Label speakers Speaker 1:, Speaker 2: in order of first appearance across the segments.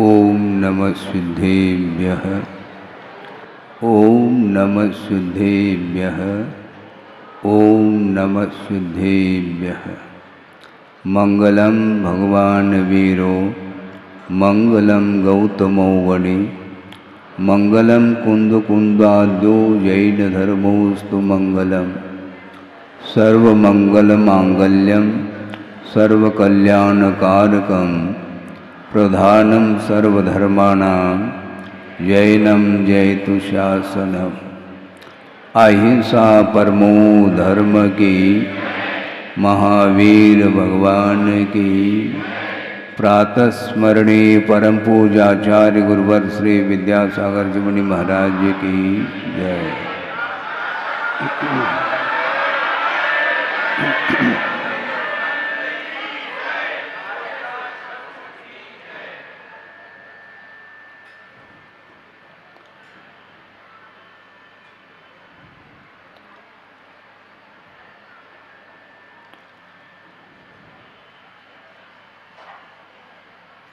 Speaker 1: ओम नमः सिद्धेभ्यः। ओम नमः सिद्धेभ्यः। ओम नमः सिद्धेभ्यः। मंगलम भगवान वीरो मंगलम गौतमो वडे मंगलम कुंदकुंदाद्यो जैन धर्मोस्तु मंगलम सर्वमंगलमांगल्यम सर्वकल्याणकारकम प्रधानम सर्वधर्माणां जैनम जयतु शासनम। अहिंसा परमो धर्म की महावीर भगवान की प्रातः स्मरणे परम पूजाचार्य गुरुवर श्री विद्यासागर जी मुनि महाराज जी की जय।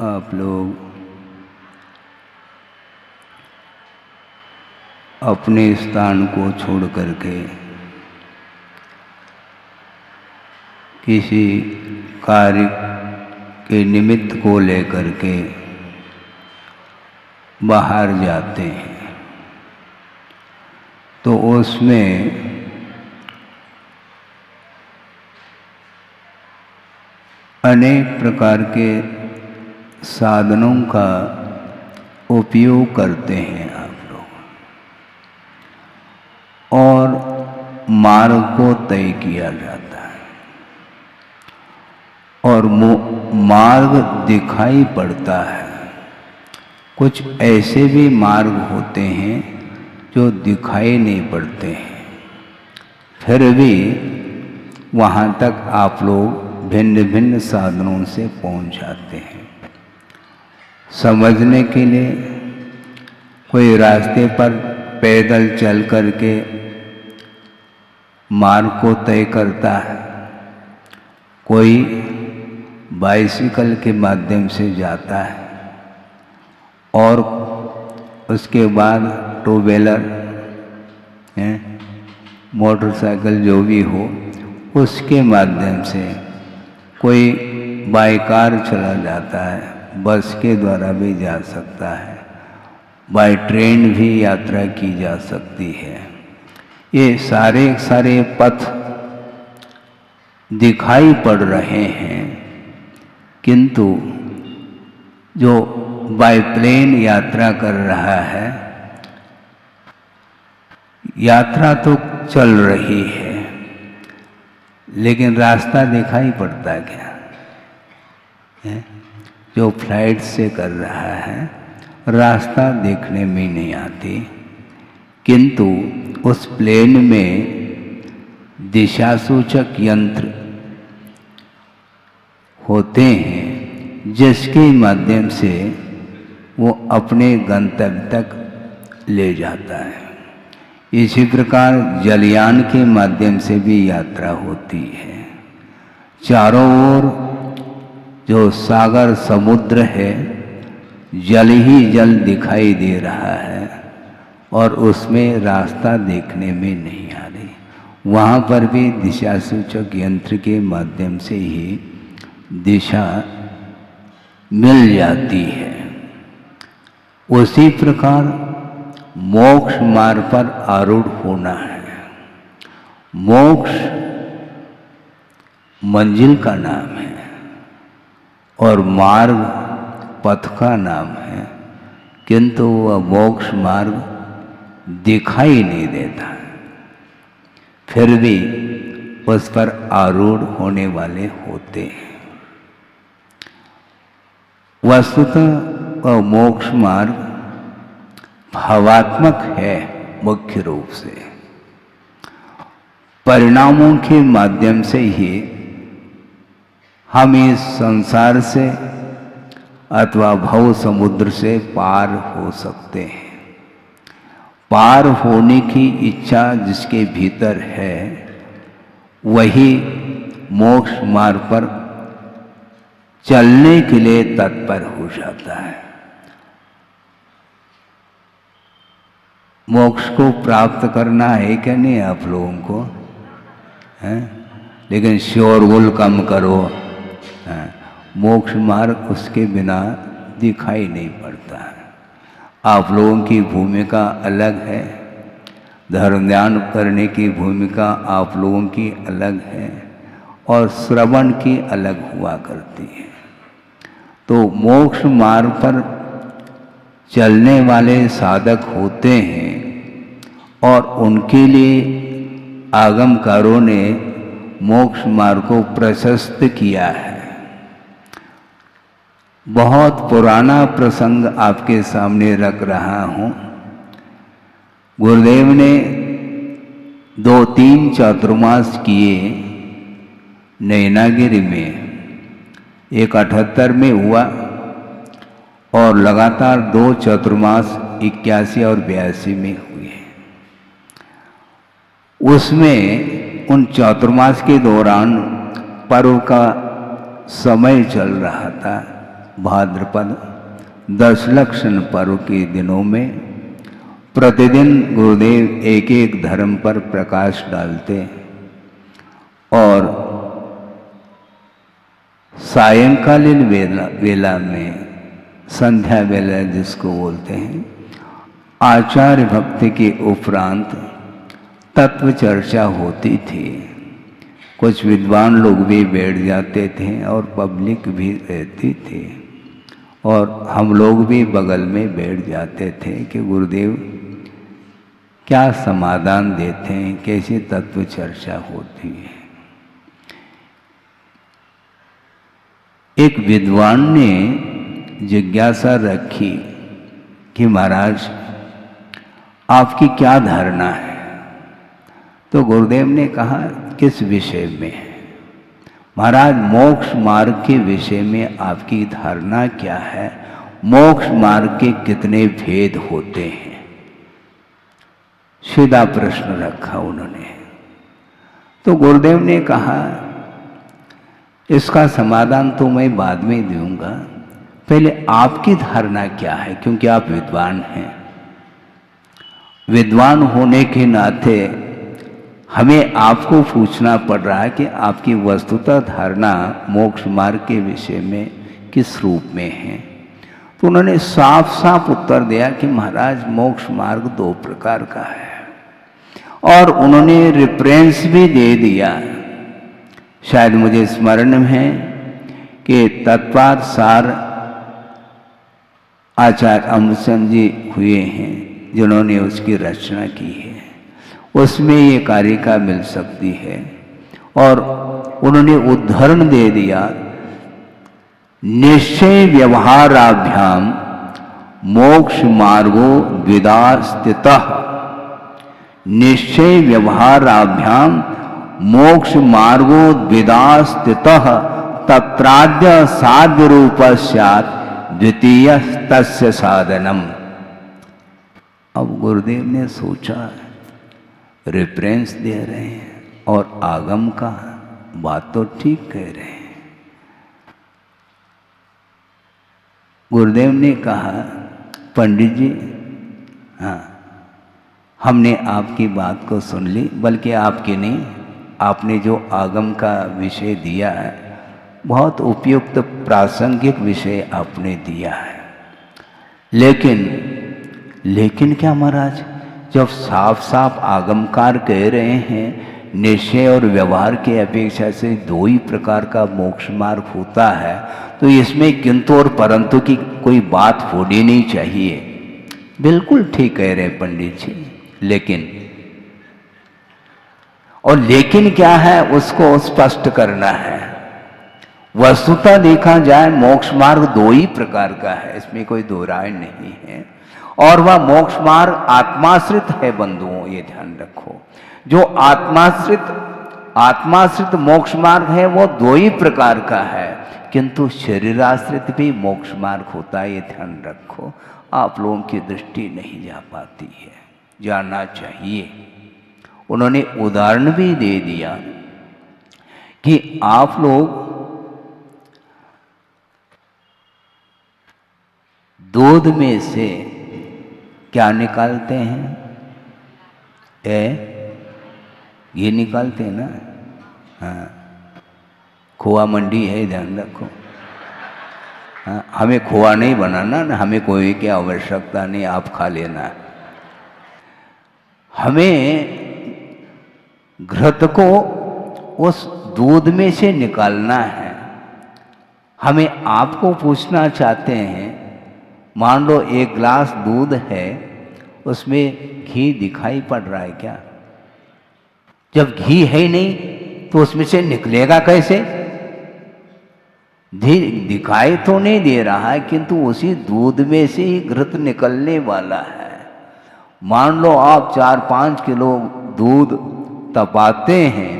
Speaker 1: आप लोग अपने स्थान को छोड़ करके किसी कार्य के निमित्त को लेकर के बाहर जाते हैं तो उसमें अनेक प्रकार के साधनों का उपयोग करते हैं आप लोग और मार्ग को तय किया जाता है और मार्ग दिखाई पड़ता है। कुछ ऐसे भी मार्ग होते हैं जो दिखाई नहीं पड़ते हैं, फिर भी वहाँ तक आप लोग भिन्न भिन्न साधनों से पहुँच जाते हैं। समझने के लिए कोई रास्ते पर पैदल चल करके मार्ग को तय करता है, कोई बाइसिकल के माध्यम से जाता है और उसके बाद टू व्हीलर मोटरसाइकिल जो भी हो उसके माध्यम से, कोई बाई कार चला जाता है, बस के द्वारा भी जा सकता है, बाय ट्रेन भी यात्रा की जा सकती है। ये सारे पथ दिखाई पड़ रहे हैं, किंतु जो बाय प्लेन यात्रा कर रहा है, यात्रा तो चल रही है लेकिन रास्ता दिखाई पड़ता क्या है? जो फ्लाइट से कर रहा है रास्ता देखने में नहीं आती, किंतु उस प्लेन में दिशा सूचक यंत्र होते हैं जिसके माध्यम से वो अपने गंतव्य तक ले जाता है। इसी प्रकार जलयान के माध्यम से भी यात्रा होती है। चारों ओर जो सागर समुद्र है जल ही जल दिखाई दे रहा है और उसमें रास्ता देखने में नहीं आ रही। वहाँ पर भी दिशा सूचक यंत्र के माध्यम से ही दिशा मिल जाती है। उसी प्रकार मोक्ष मार्ग पर आरूढ़ होना है। मोक्ष मंजिल का नाम है और मार्ग पथ का नाम है, किंतु वह मोक्ष मार्ग दिखाई नहीं देता, फिर भी उस पर आरूढ़ होने वाले होते हैं। वस्तुतः वह मोक्ष मार्ग भावात्मक है मुख्य रूप से। परिणामों के माध्यम से ही हम इस संसार से अथवा भव समुद्र से पार हो सकते हैं। पार होने की इच्छा जिसके भीतर है वही मोक्ष मार्ग पर चलने के लिए तत्पर हो जाता है। मोक्ष को प्राप्त करना है क्या नहीं आप लोगों को, हैं? लेकिन शोरगुल कम करो, हैं? मोक्ष मार्ग उसके बिना दिखाई नहीं पड़ता है। आप लोगों की भूमिका अलग है, धर्म ध्यान करने की भूमिका आप लोगों की अलग है और श्रवण की अलग हुआ करती है। तो मोक्ष मार्ग पर चलने वाले साधक होते हैं और उनके लिए आगमकारों ने मोक्ष मार्ग को प्रशस्त किया है। बहुत पुराना प्रसंग आपके सामने रख रहा हूँ। गुरुदेव ने 2-3 चातुर्मास किए नैनागिरी में, एक 78 में हुआ और लगातार 2 चातुर्मास 81 और 82 में हुए। उसमें उन चातुर्मास के दौरान पर्व का समय चल रहा था, भाद्रपद दशलक्षण पर्व के दिनों में प्रतिदिन गुरुदेव एक एक धर्म पर प्रकाश डालते और सायंकालीन वेला में, संध्या वेला जिसको बोलते हैं, आचार्य भक्ति के उपरांत तत्व चर्चा होती थी। कुछ विद्वान लोग भी बैठ जाते थे और पब्लिक भी रहती थी और हम लोग भी बगल में बैठ जाते थे कि गुरुदेव क्या समाधान देते हैं, कैसी तत्व चर्चा होती है। एक विद्वान ने जिज्ञासा रखी कि महाराज आपकी क्या धारणा है। तो गुरुदेव ने कहा किस विषय में? महाराज मोक्ष मार्ग के विषय में आपकी धारणा क्या है? मोक्ष मार्ग के कितने भेद होते हैं? सीधा प्रश्न रखा उन्होंने। तो गुरुदेव ने कहा इसका समाधान तो मैं बाद में दूंगा, पहले आपकी धारणा क्या है, क्योंकि आप विद्वान हैं। विद्वान होने के नाते हमें आपको पूछना पड़ रहा है कि आपकी वस्तुतः धारणा मोक्ष मार्ग के विषय में किस रूप में है। तो उन्होंने साफ साफ उत्तर दिया कि महाराज मोक्ष मार्ग 2 प्रकार का है और उन्होंने रेफरेंस भी दे दिया। शायद मुझे स्मरण है कि तत्वार्थ सार आचार्य अमृतचंद जी हुए हैं जिन्होंने उसकी रचना की है, उसमें ये कारिका मिल सकती है। और उन्होंने उदाहरण दे दिया, निश्चय व्यवहाराभ्याम मोक्ष मार्गो द्विधा स्थितः, निश्चय व्यवहाराभ्याम मोक्ष मार्गो द्विधा स्थितः तत्राद्य साध्य रूप स्यात् द्वितीय तस्य साधनम। अब गुरुदेव ने सोचा रेफरेंस दे रहे हैं और आगम का बात तो ठीक कह रहे हैं। गुरुदेव ने कहा पंडित जी, हाँ हमने आपकी बात को सुन ली, बल्कि आपकी नहीं, आपने जो आगम का विषय दिया है बहुत उपयुक्त प्रासंगिक विषय आपने दिया है। लेकिन क्या महाराज, जब साफ साफ आगमकार कह रहे हैं निश्चय और व्यवहार के अपेक्षा से 2 ही प्रकार का मोक्ष मार्ग होता है, तो इसमें किंतु और परंतु की कोई बात होनी नहीं चाहिए। बिल्कुल ठीक कह रहे हैं पंडित जी, लेकिन क्या है उसको स्पष्ट करना है। वस्तुतः देखा जाए मोक्ष मार्ग 2 ही प्रकार का है, इसमें कोई दो राय नहीं है। और वह मोक्ष मार्ग आत्माश्रित है बंधुओं, ये ध्यान रखो। जो आत्माश्रित मोक्ष मार्ग है वो 2 ही प्रकार का है, किंतु शरीराश्रित भी मोक्ष मार्ग होता है, ये ध्यान रखो। आप लोगों की दृष्टि नहीं जा पाती है, जाना चाहिए। उन्होंने उदाहरण भी दे दिया कि आप लोग दूध में से क्या निकालते हैं? ये निकालते हैं ना। हाँ, खोआ मंडी है, ध्यान रखो। हाँ, हमें खोआ नहीं बनाना ना, हमें कोई की आवश्यकता नहीं, आप खा लेना है। हमें घृत को उस दूध में से निकालना है। हमें आपको पूछना चाहते हैं, मान लो 1 गिलास दूध है, उसमें घी दिखाई पड़ रहा है क्या? जब घी है ही नहीं तो उसमें से निकलेगा कैसे? दिखाई तो नहीं दे रहा है, किंतु उसी दूध में से ही घृत निकलने वाला है। मान लो आप 4-5 किलो दूध तपाते हैं,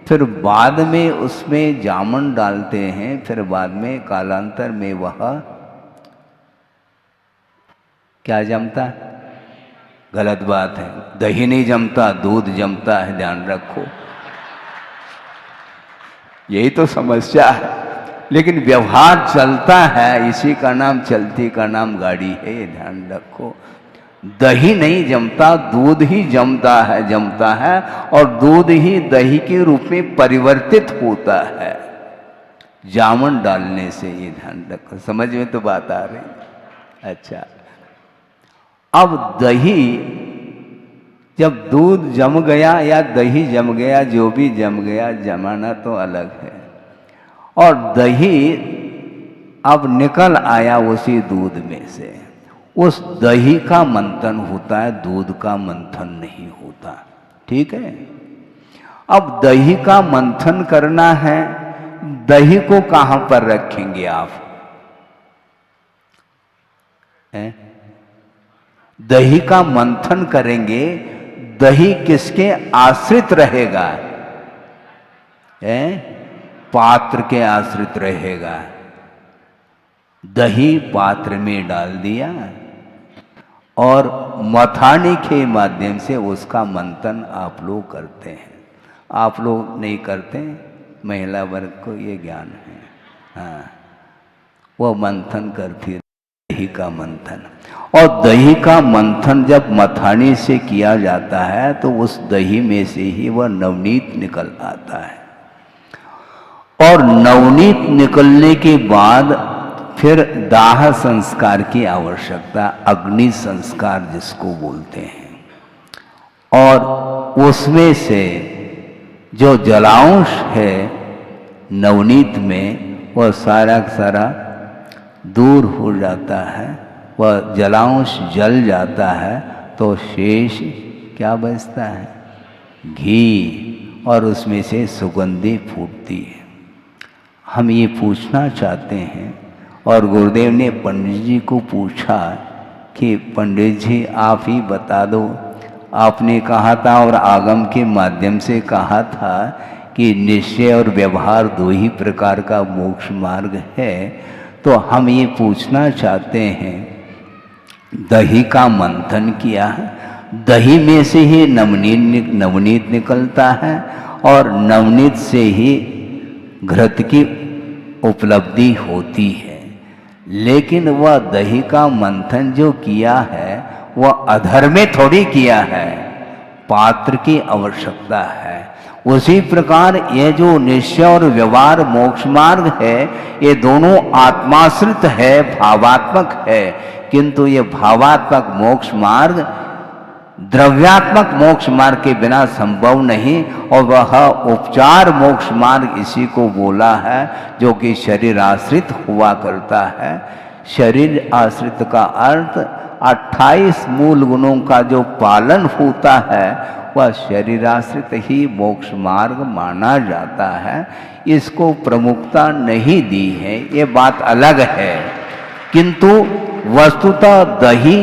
Speaker 1: फिर बाद में उसमें जामुन डालते हैं, फिर बाद में कालांतर में वह क्या जमता है? गलत बात है, दही नहीं जमता, दूध जमता है, ध्यान रखो। यही तो समस्या है, लेकिन व्यवहार चलता है, इसी का नाम चलती का नाम गाड़ी है, ये ध्यान रखो। दही नहीं जमता, दूध ही जमता है और दूध ही दही के रूप में परिवर्तित होता है जामुन डालने से, ये ध्यान रखो। समझ में तो बात आ रही? अच्छा, अब दही जब दूध जम गया या दही जम गया, जो भी जम गया, जमाना तो अलग है, और दही अब निकल आया उसी दूध में से, उस दही का मंथन होता है, दूध का मंथन नहीं होता। ठीक है? अब दही का मंथन करना है, दही को कहां पर रखेंगे आप? दही का मंथन करेंगे, दही किसके आश्रित रहेगा? पात्र के आश्रित रहेगा। दही पात्र में डाल दिया और मथाने के माध्यम से उसका मंथन आप लोग करते हैं। आप लोग नहीं करते, महिला वर्ग को ये ज्ञान है। हाँ, वो मंथन करती, दही का मंथन। और दही का मंथन जब मथाने से किया जाता है तो उस दही में से ही वह नवनीत निकल आता है, और नवनीत निकलने के बाद फिर दाह संस्कार की आवश्यकता, अग्नि संस्कार जिसको बोलते हैं, और उसमें से जो जलांश है नवनीत में, वह सारा सारा दूर हो जाता है, वह जलांश जल जाता है, तो शेष क्या बचता है? घी, और उसमें से सुगंधी फूटती है। हम ये पूछना चाहते हैं, और गुरुदेव ने पंडित जी को पूछा कि पंडित जी आप ही बता दो, आपने कहा था और आगम के माध्यम से कहा था कि निश्चय और व्यवहार 2 ही प्रकार का मोक्ष मार्ग है, तो हम ये पूछना चाहते हैं, दही का मंथन किया है, दही में से ही नवनीत निकलता है, और नवनीत से ही घृत की उपलब्धि होती है, लेकिन वह दही का मंथन जो किया है वह अधर में थोड़ी किया है, पात्र की आवश्यकता है। उसी प्रकार ये जो निश्चय और व्यवहार मोक्ष मार्ग है, ये दोनों आत्माश्रित है, भावात्मक है, किंतु ये भावात्मक मोक्ष मार्ग द्रव्यात्मक मोक्ष मार्ग के बिना संभव नहीं, और वह उपचार मोक्ष मार्ग इसी को बोला है जो कि शरीर आश्रित हुआ करता है। शरीर आश्रित का अर्थ 28 मूल गुणों का जो पालन होता है वह शरीराश्रित ही मोक्ष मार्ग माना जाता है। इसको प्रमुखता नहीं दी है, ये बात अलग है, किंतु वस्तुतः दही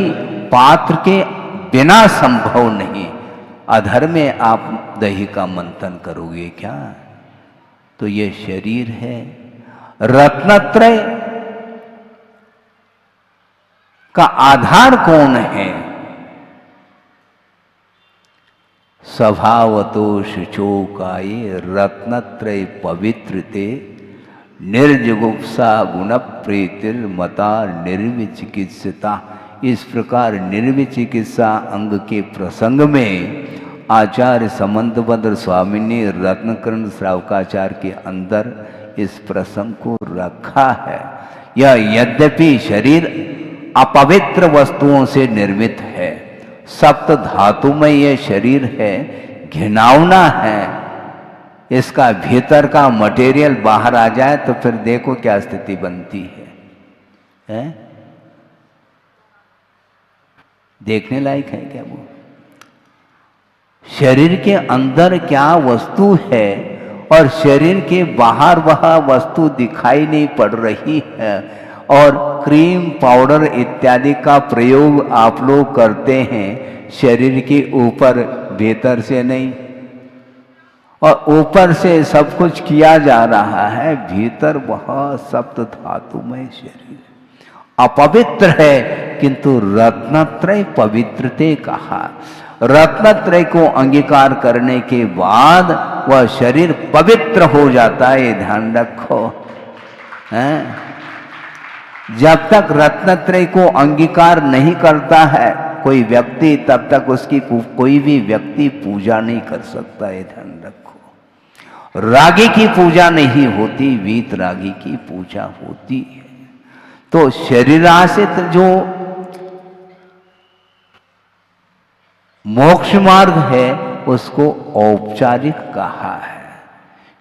Speaker 1: पात्र के बिना संभव नहीं। अधर में आप दही का मंथन करोगे क्या? तो ये शरीर है। रत्नत्रय का आधार कौन है? स्वभावतो शुचोकाये रत्नत्रय पवित्रते निर्जुगुप्सा गुण प्रीतिर मता निर्विचिकित्सिता। इस प्रकार निर्विचिकित्सा अंग के प्रसंग में आचार्य समंतभद्र स्वामी ने रत्नकर्ण श्रावकाचार्य के अंदर इस प्रसंग को रखा है। यह यद्यपि शरीर अपवित्र वस्तुओं से निर्मित है, सप्त धातुमय यह शरीर है, घिनौना है, इसका भीतर का मटेरियल बाहर आ जाए तो फिर देखो क्या स्थिति बनती है? देखने लायक है क्या वो? शरीर के अंदर क्या वस्तु है और शरीर के बाहर वह वस्तु दिखाई नहीं पड़ रही है, और क्रीम पाउडर इत्यादि का प्रयोग आप लोग करते हैं शरीर के ऊपर, भीतर से नहीं, और ऊपर से सब कुछ किया जा रहा है, भीतर वह सप्त धातुमय शरीर अपवित्र है, किंतु रत्नत्रय पवित्रते कहा। रत्नत्रय को अंगीकार करने के बाद वह शरीर पवित्र हो जाता है, ये ध्यान रखो। जब तक रत्नत्रय को अंगीकार नहीं करता है कोई व्यक्ति, तब तक उसकी कोई भी व्यक्ति पूजा नहीं कर सकता है, ध्यान रखो। रागी की पूजा नहीं होती, वीतरागी की पूजा होती है। तो शरीराश्रित जो मोक्ष मार्ग है उसको औपचारिक कहा है,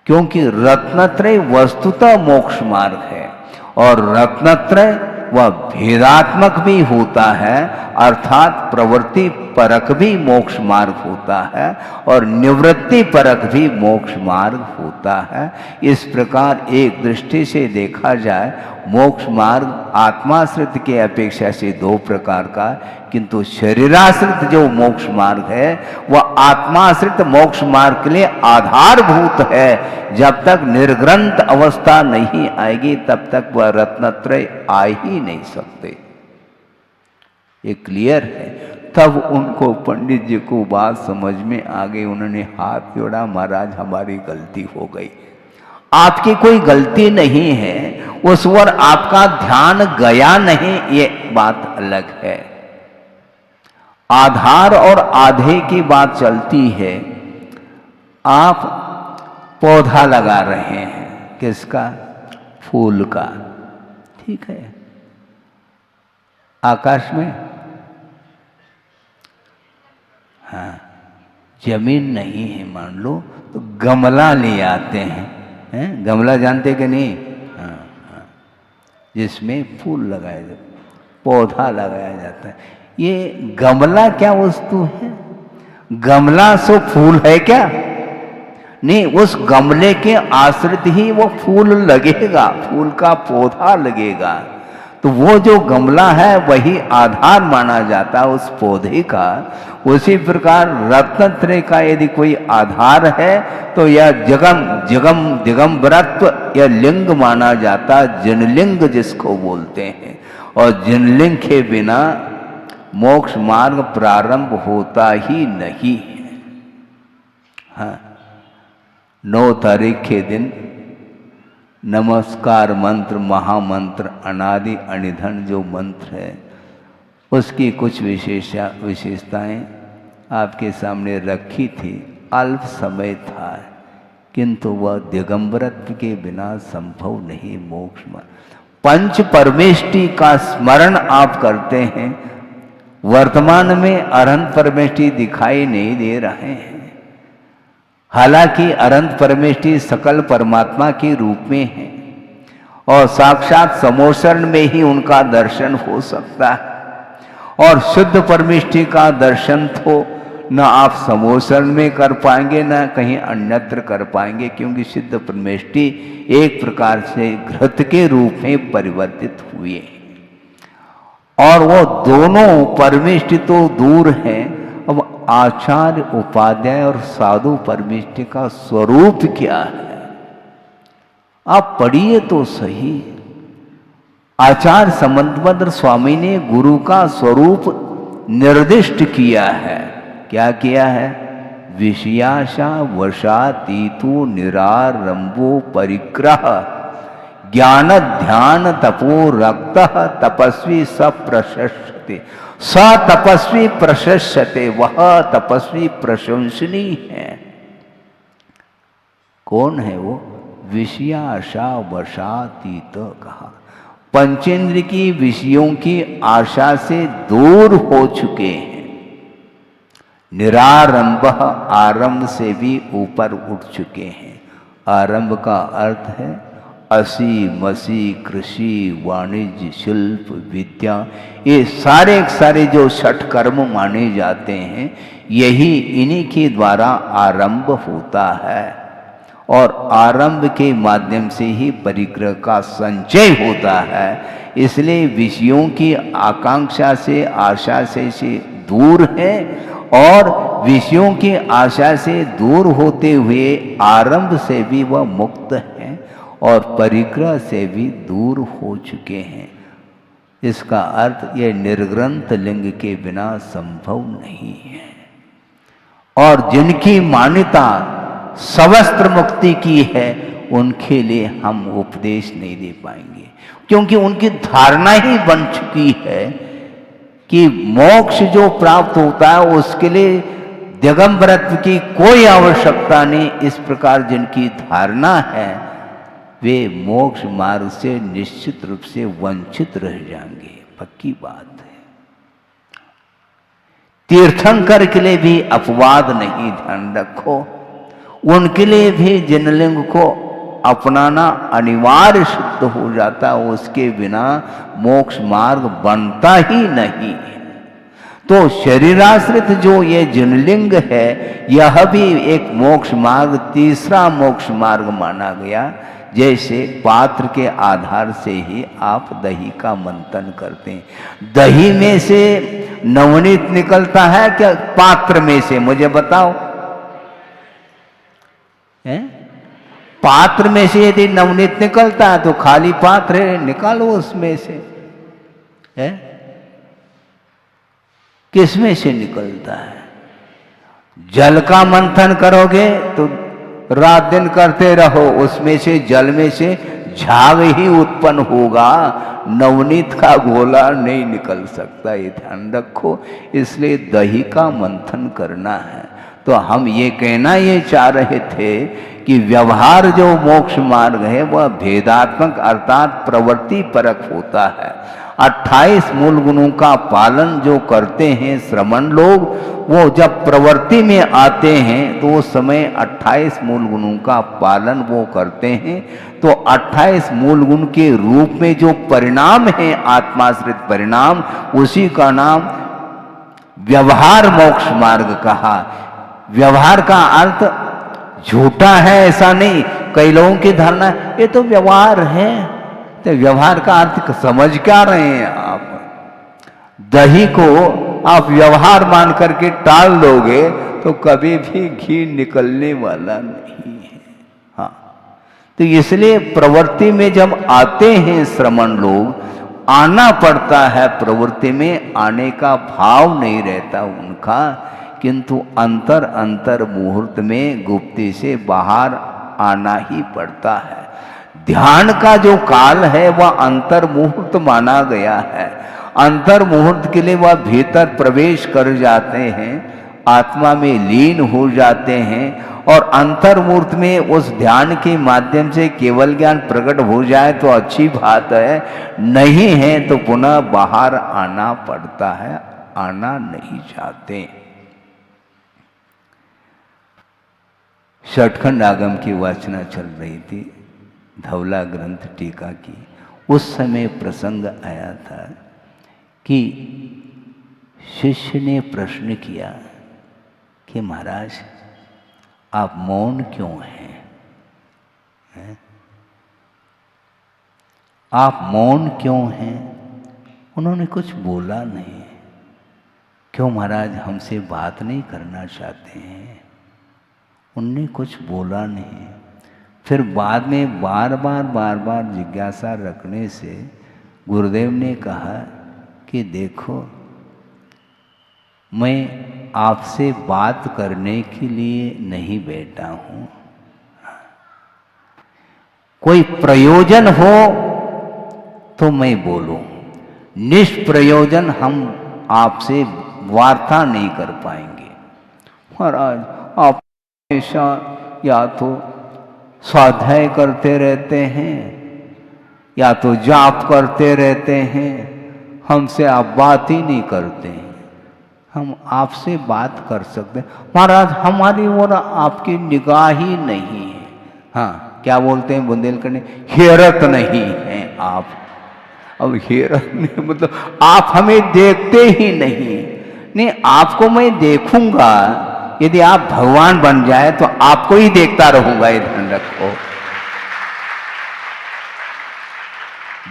Speaker 1: क्योंकि रत्नत्रय वस्तुतः मोक्ष मार्ग है, और रत्नत्रय वह भेदात्मक भी होता है, अर्थात प्रवृत्ति परक भी मोक्ष मार्ग होता है और निवृत्ति परक भी मोक्ष मार्ग होता है। इस प्रकार एक दृष्टि से देखा जाए मोक्ष मार्ग आत्माश्रित के अपेक्षा से दो प्रकार का, किंतु शरीराश्रित जो मोक्ष मार्ग है वह आत्माश्रित मोक्ष मार्ग के लिए आधारभूत है। जब तक निर्ग्रंथ अवस्था नहीं आएगी तब तक वह रत्नत्रय आ ही नहीं सकते, ये क्लियर है। तब उनको पंडित जी को बात समझ में आ गई, उन्होंने हाथ जोड़ा, महाराज हमारी गलती हो गई। आपकी कोई गलती नहीं है, उस ओर आपका ध्यान गया नहीं, ये बात अलग है। आधार और आधे की बात चलती है। आप पौधा लगा रहे हैं, किसका? फूल का, ठीक है, आकाश में। हाँ, जमीन नहीं है मान लो तो गमला ले आते हैं, गमला जानते कि नहीं? हाँ हाँ, जिसमें फूल लगाए जाते, पौधा लगाया जाता है। ये गमला क्या वस्तु है? गमला सो फूल है क्या? नहीं, उस गमले के आश्रित ही वो फूल लगेगा, फूल का पौधा लगेगा। तो वो जो गमला है वही आधार माना जाता है उस पौधे का। उसी प्रकार रत्नत्रय का यदि कोई आधार है तो यह दिगंबरत्व यह लिंग माना जाता, जनलिंग जिसको बोलते हैं, और जनलिंग के बिना मोक्ष मार्ग प्रारंभ होता ही नहीं है। हाँ, 9 तारीख के दिन नमस्कार मंत्र, महामंत्र, अनादि अनिधन जो मंत्र है उसकी कुछ विशेषताएं आपके सामने रखी थी। अल्प समय था, किंतु वह दिगंबरत्व के बिना संभव नहीं मोक्ष मार्ग। पंच परमेष्टि का स्मरण आप करते हैं, वर्तमान में अनंत परमेष्टि दिखाई नहीं दे रहे हैं। हालांकि अनंत परमेष्टि सकल परमात्मा के रूप में है और साक्षात समोसरण में ही उनका दर्शन हो सकता है, और शुद्ध परमेष्टि का दर्शन तो न आप समोसरण में कर पाएंगे न कहीं अन्यत्र कर पाएंगे, क्योंकि शुद्ध परमेष्टि एक प्रकार से घृत के रूप में परिवर्तित हुए, और वो दोनों परमेष्टि तो दूर हैं। अब आचार्य, उपाध्याय और साधु परमेष्टि का स्वरूप क्या है आप पढ़िए तो सही। आचार्य समंतभद्र स्वामी ने गुरु का स्वरूप निर्दिष्ट किया है। क्या किया है? विषयाशा वशातीतो निरारंभो परिग्रह ज्ञान ध्यान तपो रक्त तपस्वी सब प्रशस्ते स तपस्वी प्रशस्यते, वह तपस्वी प्रशंसनीय है। कौन है वो? विषयाशा वशातीत कहा, पंचेंद्र की विषयों की आशा से दूर हो चुके हैं, निरारंभ आरंभ से भी ऊपर उठ चुके हैं। आरंभ का अर्थ है असी मसी कृषि वाणिज्य शिल्प विद्या, ये सारे जो छठ कर्म माने जाते हैं यही इन्हीं के द्वारा आरंभ होता है, और आरंभ के माध्यम से ही परिग्रह का संचय होता है। इसलिए विषयों की आकांक्षा से आशा से दूर है, और विषयों की आशा से दूर होते हुए आरंभ से भी वह मुक्त हैं और परिग्रह से भी दूर हो चुके हैं। इसका अर्थ ये निर्ग्रंथ लिंग के बिना संभव नहीं है। और जिनकी मान्यता सवस्त्र मुक्ति की है उनके लिए हम उपदेश नहीं दे पाएंगे, क्योंकि उनकी धारणा ही बन चुकी है कि मोक्ष जो प्राप्त होता है उसके लिए दिगंबरत्व की कोई आवश्यकता नहीं। इस प्रकार जिनकी धारणा है वे मोक्ष मार्ग से निश्चित रूप से वंचित रह जाएंगे, पक्की बात है। तीर्थंकर के लिए भी अपवाद नहीं, ध्यान रखो, उनके लिए भी जिनलिंग को अपनाना अनिवार्य सिद्ध हो जाता, उसके बिना मोक्ष मार्ग बनता ही नहीं। तो शरीराश्रित जो ये जिनलिंग है यह भी एक मोक्ष मार्ग, तीसरा मोक्ष मार्ग माना गया। जैसे पात्र के आधार से ही आप दही का मंथन करते हैं, दही में से नवनीत निकलता है क्या पात्र में से? मुझे बताओ। पात्र में से यदि नवनीत निकलता है तो खाली पात्र है, निकालो उसमें से। है किसमें से निकलता है? जल का मंथन करोगे तो रात दिन करते रहो, उसमें से जल में से झाग ही उत्पन्न होगा, नवनीत का घोला नहीं निकल सकता, ये ध्यान रखो। इसलिए दही का मंथन करना है। तो हम ये कहना ये चाह रहे थे कि व्यवहार जो मोक्ष मार्ग है वह भेदात्मक अर्थात प्रवृत्ति परक होता है। 28 मूल गुणों का पालन जो करते हैं श्रमण लोग, वो जब प्रवृत्ति में आते हैं तो उस समय 28 मूल गुणों का पालन वो करते हैं। तो 28 मूल गुण के रूप में जो परिणाम है आत्माश्रित परिणाम, उसी का नाम व्यवहार मोक्ष मार्ग कहा। व्यवहार का अर्थ झूठा है ऐसा नहीं, कई लोगों की धारणा ये तो व्यवहार है, तो व्यवहार का अर्थ समझ क्या रहे हैं आप? दही को आप व्यवहार मान करके टाल दोगे तो कभी भी घी निकलने वाला नहीं है। हाँ, तो इसलिए प्रवृत्ति में जब आते हैं श्रमण लोग, आना पड़ता है, प्रवृत्ति में आने का भाव नहीं रहता उनका, किंतु अंतर मुहूर्त में गुप्ती से बाहर आना ही पड़ता है। ध्यान का जो काल है वह अंतर मुहूर्त माना गया है। अंतर मुहूर्त के लिए वह भीतर प्रवेश कर जाते हैं, आत्मा में लीन हो जाते हैं, और अंतर मुहूर्त में उस ध्यान के माध्यम से केवल ज्ञान प्रकट हो जाए तो अच्छी बात है, नहीं है तो पुनः बाहर आना पड़ता है, आना नहीं चाहते। षटखंड आगम की वाचना चल रही थी, धवला ग्रंथ टीका की। उस समय प्रसंग आया था कि शिष्य ने प्रश्न किया कि महाराज आप मौन क्यों हैं? आप मौन क्यों हैं? उन्होंने कुछ बोला नहीं। क्यों महाराज, हमसे बात नहीं करना चाहते हैं? उनने कुछ बोला नहीं। फिर बाद में बार बार जिज्ञासा रखने से गुरुदेव ने कहा कि देखो, मैं आपसे बात करने के लिए नहीं बैठा हूँ, कोई प्रयोजन हो तो मैं बोलूँ, निष्प्रयोजन हम आपसे वार्ता नहीं कर पाएंगे। महाराज आप हमेशा या तो स्वाध्याय करते रहते हैं या तो जाप करते रहते हैं, हमसे आप बात ही नहीं करते हैं। हम आपसे बात कर सकते हैं महाराज, हमारी ओर आपकी निगाह ही नहीं है। हाँ, क्या बोलते हैं बुंदेलखंड में, हेरत नहीं है आप। अब हेरत नहीं मतलब आप हमें देखते ही नहीं। आपको मैं देखूंगा, यदि आप भगवान बन जाए तो आपको ही देखता रहूंगा, ये ध्यान रखो।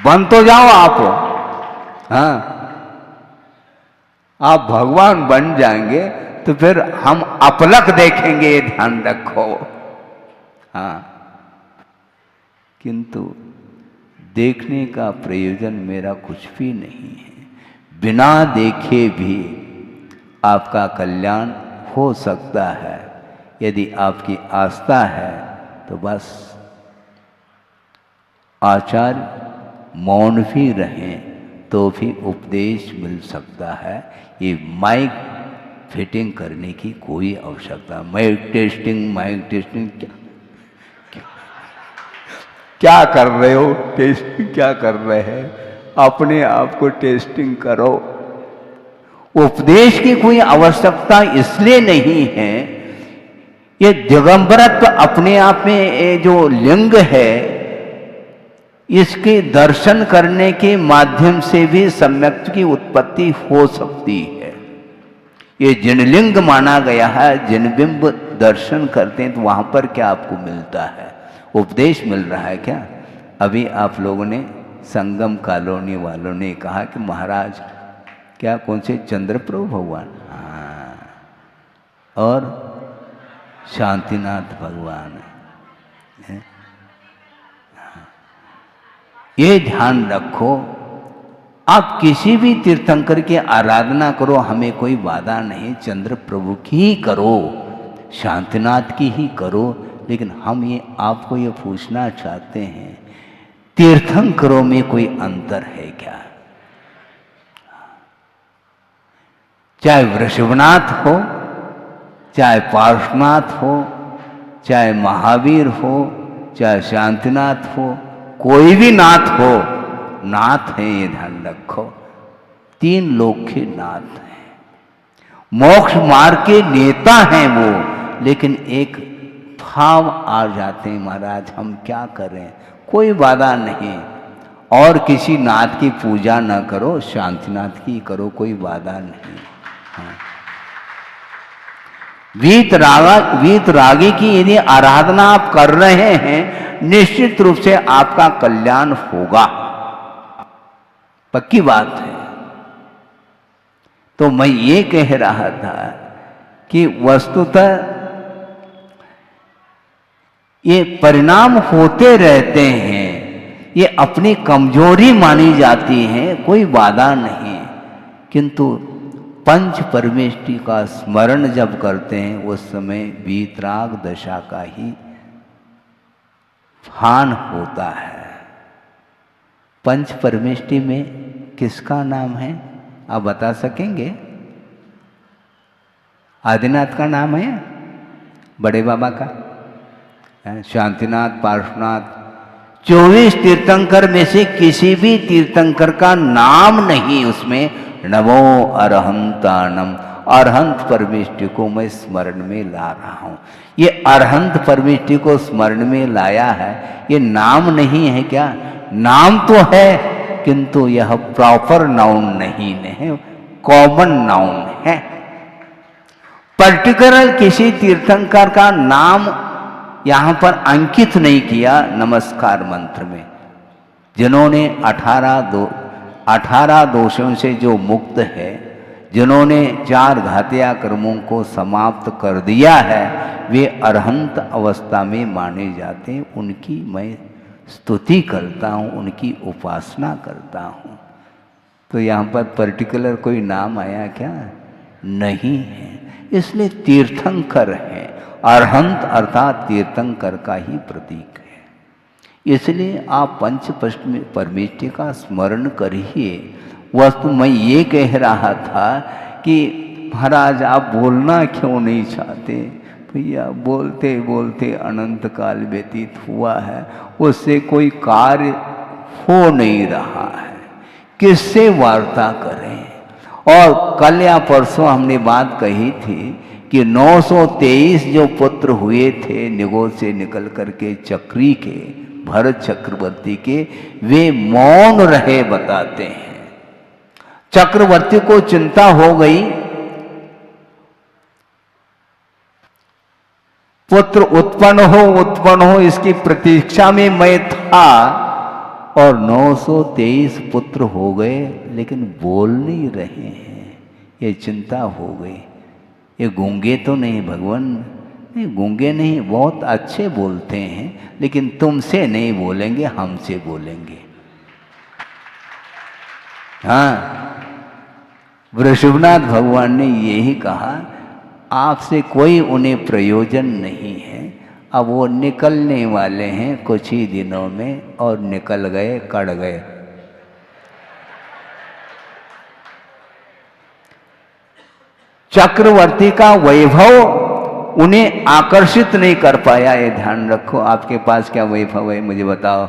Speaker 1: बन तो जाओ आप, हाँ, आप भगवान बन जाएंगे तो फिर हम अपलक देखेंगे, ये ध्यान रखो। हाँ, किंतु देखने का प्रयोजन मेरा कुछ भी नहीं है। बिना देखे भी आपका कल्याण हो सकता है। यदि आपकी आस्था है तो बस आचार्य मौन भी रहें तो भी उपदेश मिल सकता है। ये माइक फिटिंग करने की कोई आवश्यकता, माइक टेस्टिंग क्या कर रहे हो, टेस्टिंग क्या कर रहे हैं, अपने आप को टेस्टिंग करो। उपदेश की कोई आवश्यकता इसलिए नहीं है, ये दिगंबरत्व अपने आप में ये जो लिंग है, इसके दर्शन करने के माध्यम से भी सम्यक्त की उत्पत्ति हो सकती है। ये जिनलिंग माना गया है, जिनबिंब दर्शन करते हैं तो वहां पर क्या आपको मिलता है, उपदेश मिल रहा है क्या। अभी आप लोगों ने संगम कॉलोनी वालों ने कहा कि महाराज क्या कौन से चंद्रप्रभु भगवान, हाँ, और शांतिनाथ भगवान है। ये ध्यान रखो, आप किसी भी तीर्थंकर की आराधना करो, हमें कोई बाधा नहीं, चंद्र प्रभु की ही करो, शांतिनाथ की ही करो। लेकिन हम ये आपको ये पूछना चाहते हैं, तीर्थंकरों में कोई अंतर है क्या? चाहे वृषभनाथ हो, चाहे पार्श्वनाथ हो, चाहे महावीर हो, चाहे शांतिनाथ हो, कोई भी नाथ हो, नाथ है, ये ध्यान रखो। तीन लोक के नाथ हैं, मोक्ष मार्ग के नेता हैं वो। लेकिन एक भाव आ जाते हैं, महाराज हम क्या करें, कोई बाधा नहीं, और किसी नाथ की पूजा न करो, शांतिनाथ की करो, कोई बाधा नहीं। हाँ। वीतरागी की यदि आराधना आप कर रहे हैं, निश्चित रूप से आपका कल्याण होगा, पक्की बात है। तो मैं ये कह रहा था कि वस्तुतः ये परिणाम होते रहते हैं, ये अपनी कमजोरी मानी जाती है, कोई बाधा नहीं। किंतु पंच परमेष्टि का स्मरण जब करते हैं, उस समय वीतराग दशा का ही भान होता है। पंच परमेष्टि में किसका नाम है, आप बता सकेंगे? आदिनाथ का नाम है, बड़े बाबा का, शांतिनाथ, पार्श्वनाथ, 24 तीर्थंकर में से किसी भी तीर्थंकर का नाम नहीं उसमें। नमो अरहंतानम, अरहंत परमेष्टि को मैं स्मरण में ला रहा हूं। ये अरहंत परमेष्टि को स्मरण में लाया है, ये नाम नहीं है क्या? नाम तो है, किंतु यह प्रॉपर नाउन नहीं है, कॉमन नाउन है। पर्टिकुलर किसी तीर्थंकर का नाम यहां पर अंकित नहीं किया नमस्कार मंत्र में। जिन्होंने 18 दोषों से जो मुक्त है, जिन्होंने 4 घातिया कर्मों को समाप्त कर दिया है, वे अरहंत अवस्था में माने जाते हैं। उनकी मैं स्तुति करता हूँ, उनकी उपासना करता हूँ। तो यहाँ पर पर्टिकुलर कोई नाम आया क्या? नहीं है। इसलिए तीर्थंकर है, अरहंत अर्थात तीर्थंकर का ही प्रतीक है। इसलिए आप पंच परमेष्टि का स्मरण करिए, वस्तु मैं ये कह रहा था कि महाराज आप बोलना क्यों नहीं चाहते? भैया बोलते बोलते अनंत काल व्यतीत हुआ है, उससे कोई कार्य हो नहीं रहा है, किससे वार्ता करें? और कल या परसों हमने बात कही थी कि 923 जो पुत्र हुए थे निगोद से निकल करके चक्री के, भरत चक्रवर्ती के, वे मौन रहे बताते हैं। चक्रवर्ती को चिंता हो गई, पुत्र उत्पन्न हो इसकी प्रतीक्षा में मैं था, और 923 पुत्र हो गए लेकिन बोल नहीं रहे हैं। ये चिंता हो गई। ये गूंगे तो नहीं भगवान? नहीं, गूंगे नहीं, बहुत अच्छे बोलते हैं, लेकिन तुमसे नहीं बोलेंगे, हमसे बोलेंगे। हाँ, वृषभनाथ भगवान ने यही कहा, आपसे कोई उन्हें प्रयोजन नहीं है। अब वो निकलने वाले हैं कुछ ही दिनों में, और निकल गए, कड़ गए। चक्रवर्ती का वैभव उन्हें आकर्षित नहीं कर पाया। ये ध्यान रखो, आपके पास क्या वैभव है मुझे बताओ?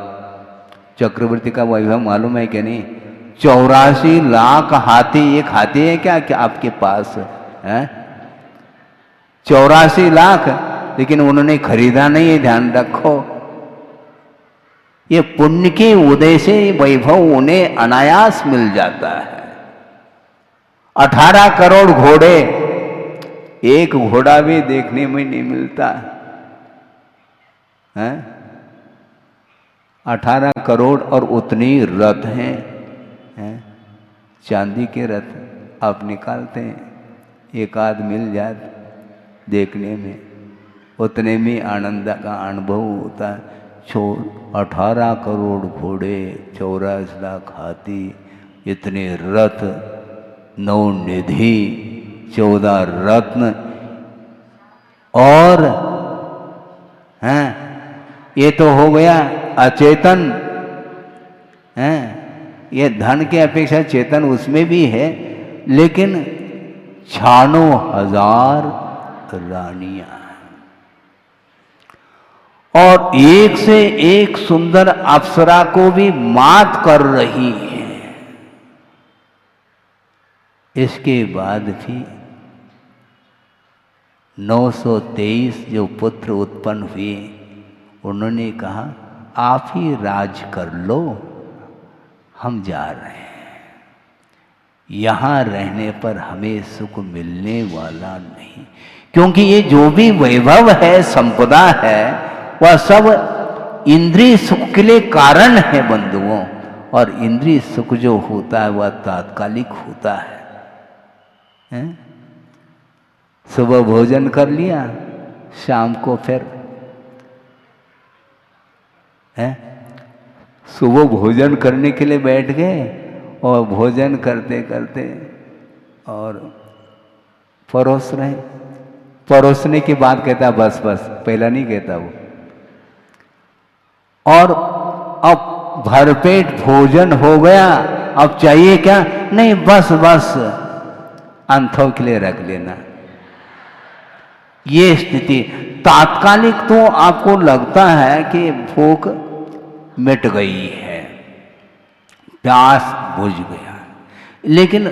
Speaker 1: चक्रवर्ती का वैभव मालूम है कि नहीं? 84 लाख हाथी। एक हाथी है क्या आपके पास है? 84 लाख, लेकिन उन्होंने खरीदा नहीं है, ध्यान रखो। ये पुण्य के उदय से वैभव उन्हें अनायास मिल जाता है। 18 करोड़ घोड़े, एक घोड़ा भी देखने में नहीं मिलता है। 18 करोड़ और उतनी रथ हैं, चांदी के रथ आप निकालते हैं, एक आध मिल जाए देखने में, उतने में आनंद का अनुभव होता है। 18 करोड़ घोड़े, 84 लाख हाथी, इतने रथ, 9 निधि, 14 रत्न, और हैं ये तो हो गया अचेतन हैं। ये धन के अपेक्षा चेतन उसमें भी है, लेकिन 96,000 रानियां, और एक से एक सुंदर अप्सरा को भी मात कर रही है। इसके बाद भी 923 जो पुत्र उत्पन्न हुए, उन्होंने कहा आप ही राज कर लो, हम जा रहे हैं। यहाँ रहने पर हमें सुख मिलने वाला नहीं, क्योंकि ये जो भी वैभव है, संपदा है, वह सब इंद्रिय सुख के लिए कारण है बंधुओं। और इंद्रिय सुख जो होता है वह तात्कालिक होता है। सुबह भोजन कर लिया, शाम को फिर सुबह भोजन करने के लिए बैठ गए, और भोजन करते करते और परोस रहे। परोसने की बात कहता बस बस, पहला नहीं कहता वो। और अब भरपेट भोजन हो गया, अब चाहिए क्या? नहीं, बस बस अंतों के लिए रख लेना। ये स्थिति तात्कालिक तो आपको लगता है कि भूख मिट गई है, प्यास बुझ गया, लेकिन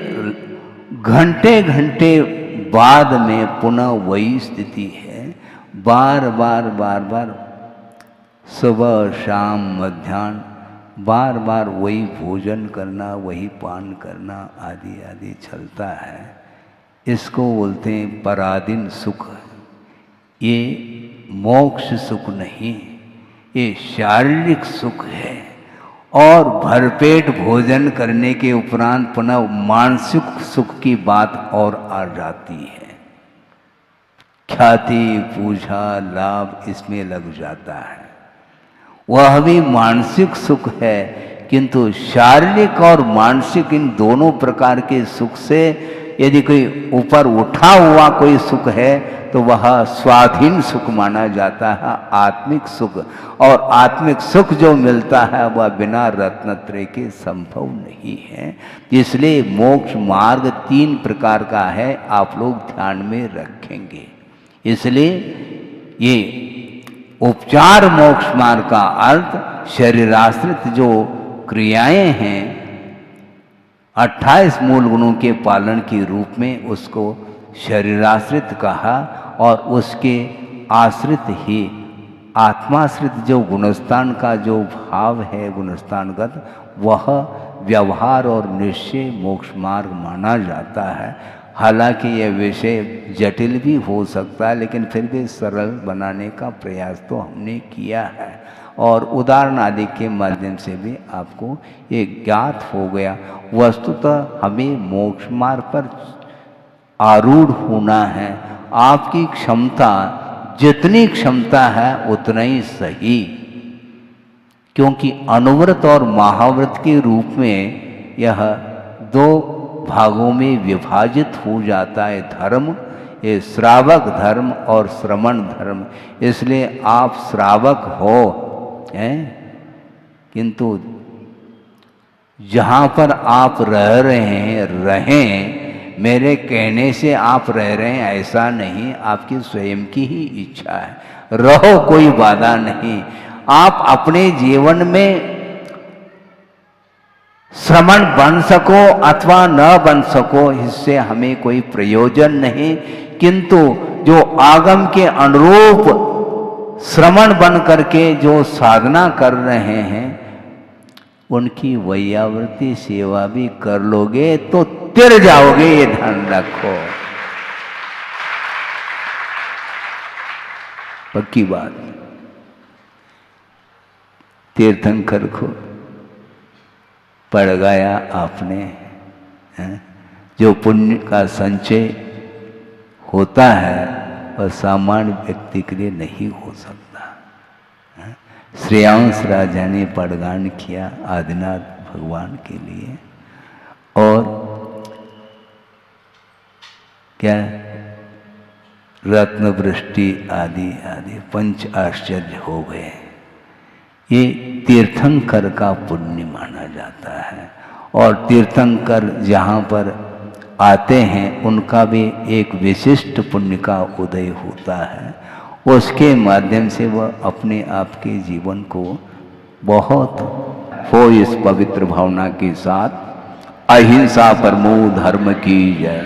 Speaker 1: घंटे घंटे बाद में पुनः वही स्थिति है। बार बार बार बार सुबह शाम मध्याह्न बार बार वही भोजन करना, वही पान करना आदि आदि चलता है। इसको बोलते हैं पराधीन सुख। ये मोक्ष सुख नहीं, ये शारीरिक सुख है। और भरपेट भोजन करने के उपरांत पुनः मानसिक सुख की बात और आ जाती है। ख्याति, पूजा, लाभ इसमें लग जाता है। वह भी मानसिक सुख है, किंतु शारीरिक और मानसिक इन दोनों प्रकार के सुख से यदि कोई ऊपर उठा हुआ कोई सुख है तो वह स्वाधीन सुख माना जाता है, आत्मिक सुख। और आत्मिक सुख जो मिलता है वह बिना रत्नत्रय के संभव नहीं है। इसलिए मोक्ष मार्ग 3 प्रकार का है, आप लोग ध्यान में रखेंगे। इसलिए ये उपचार मोक्ष मार्ग का अर्थ शरीराश्रित जो क्रियाएं हैं 28 मूल गुणों के पालन के रूप में उसको शरीराश्रित कहा, और उसके आश्रित ही आत्माश्रित जो गुणस्थान का जो भाव है गुणस्थानगत, वह व्यवहार और निश्चय मोक्ष मार्ग माना जाता है। हालांकि यह विषय जटिल भी हो सकता है, लेकिन फिर भी सरल बनाने का प्रयास तो हमने किया है, और उदाहरण आदि के माध्यम से भी आपको ये ज्ञात हो गया। वस्तुतः हमें मोक्ष मार्ग पर आरूढ़ होना है। आपकी क्षमता जितनी क्षमता है उतना ही सही, क्योंकि अनुव्रत और महाव्रत के रूप में यह 2 भागों में विभाजित हो जाता है धर्म, ये श्रावक धर्म और श्रमण धर्म। इसलिए आप श्रावक हो हैं, किंतु जहाँ पर आप रह रहे हैं रहें, मेरे कहने से आप रह रहे हैं ऐसा नहीं, आपकी स्वयं की ही इच्छा है, रहो, कोई बाधा नहीं। आप अपने जीवन में श्रमण बन सको अथवा न बन सको, इससे हमें कोई प्रयोजन नहीं, किंतु जो आगम के अनुरूप श्रमण बन करके जो साधना कर रहे हैं उनकी वैयावृत्ति सेवा भी कर लोगे तो तिर जाओगे, ये ध्यान रखो, पक्की बात। तीर्थंकर को पड़ गया आपने, जो पुण्य का संचय होता है वह सामान्य व्यक्ति के लिए नहीं हो सकता। श्रेयांश राजा ने पड़गान किया आदिनाथ भगवान के लिए, और क्या रत्न वृष्टि आदि आदि 5 आश्चर्य हो गए। ये तीर्थंकर का पुण्य माना जाता है, और तीर्थंकर जहाँ पर आते हैं उनका भी एक विशिष्ट पुण्य का उदय होता है। उसके माध्यम से वह अपने आप के जीवन को बहुत हो इस पवित्र भावना के साथ अहिंसा परमो धर्म की जय।